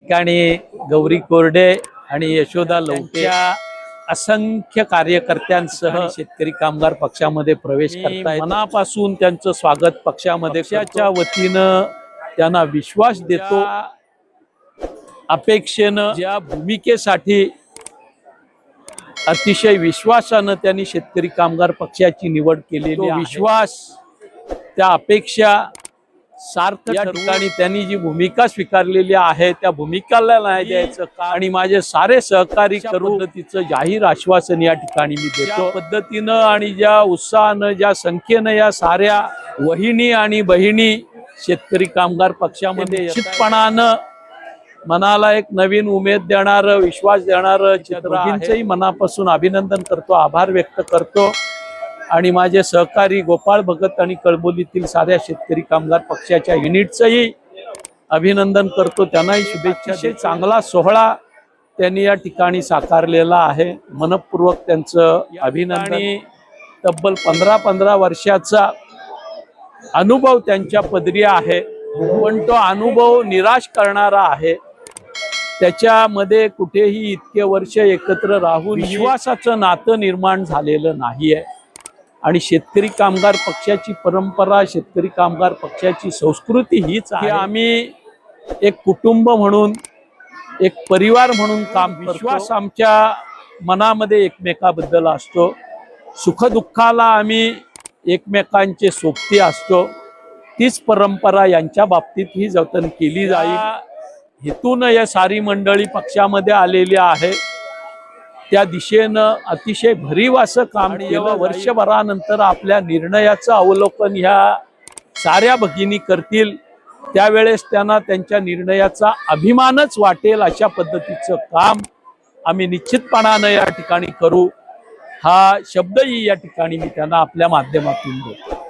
ठिकाणी गौरी कोरडे आणि यशोदा लौटेच्या असंख्य कार्यकर्त्यांसह शेतकरी कामगार पक्षामध्ये प्रवेश करतायत। मनापासून त्यांचं स्वागत पक्षामध्ये पक्षाच्या वतीनं त्यांना विश्वास देतो। अपेक्षेनं ज्या भूमिकेसाठी अतिशय विश्वासानं त्यांनी शेतकरी कामगार पक्षाची निवड केलेली आहे। विश्वास त्या अपेक्षा सार्थ या ठिकाणी त्यांनी जी भूमिका स्वीकारलेली आहे त्या भूमिकाला न्याय द्यायचं का आणि माझे सारे सहकारी करू पद्धतीचं जाहीर आश्वासन या ठिकाणी मी देतो। पद्धतीनं आणि ज्या उत्साहानं ज्या संख्येनं या साऱ्या वहिनी आणि बहिणी शेतकरी कामगार पक्षामध्ये निश्चितपणानं मनाला एक नवीन उमेद देणारं विश्वास देणारं चित्र आहे। मनापासून अभिनंदन करतो, आभार व्यक्त करतो आणि माझे सहकारी गोपाळ भगत आणि कळबोलीतील साऱ्या शेतकरी कामगार पक्षाच्या युनिटचंही अभिनंदन करतो, त्यांनाही शुभेच्छा। चांगला सोहळा त्यांनी या ठिकाणी साकारलेला आहे, मनपूर्वक त्यांचं अभिनंदन। तब्बल 15 वर्षाचा अनुभव त्यांच्या पदरी आहे, पण तो अनुभव निराश करणारा आहे। त्याच्यामध्ये कुठेही इतके वर्ष एकत्र राहून विश्वासाचं नातं निर्माण झालेलं नाहीये आणि शेतकरी कामगार पक्षाची परंपरा, शेतकरी कामगार पक्षाची संस्कृती हीच आहे। आम्ही एक कुटुंब म्हणून, एक परिवार म्हणून काम करतो। विश्वास आमच्या मनामध्ये एकमेकाबद्दल असतो, सुखदुःखाला आम्ही एकमेकांचे सोबती असतो। तीच परंपरा यांच्या बाबतीत ही जतन केली जाईल। हेतून या सारी मंडळी पक्षामध्ये आलेली आहे, त्या दिशेनं अतिशय भरीव असं काम केलं। वर्षभरानंतर आपल्या निर्णयाचं अवलोकन ह्या साऱ्या भगिनी करतील, त्यावेळेस त्यांना त्यांच्या निर्णयाचा अभिमानच वाटेल अशा पद्धतीचं काम आम्ही निश्चितपणानं या ठिकाणी करू, हा शब्दही या ठिकाणी मी त्यांना आपल्या माध्यमातून देतो।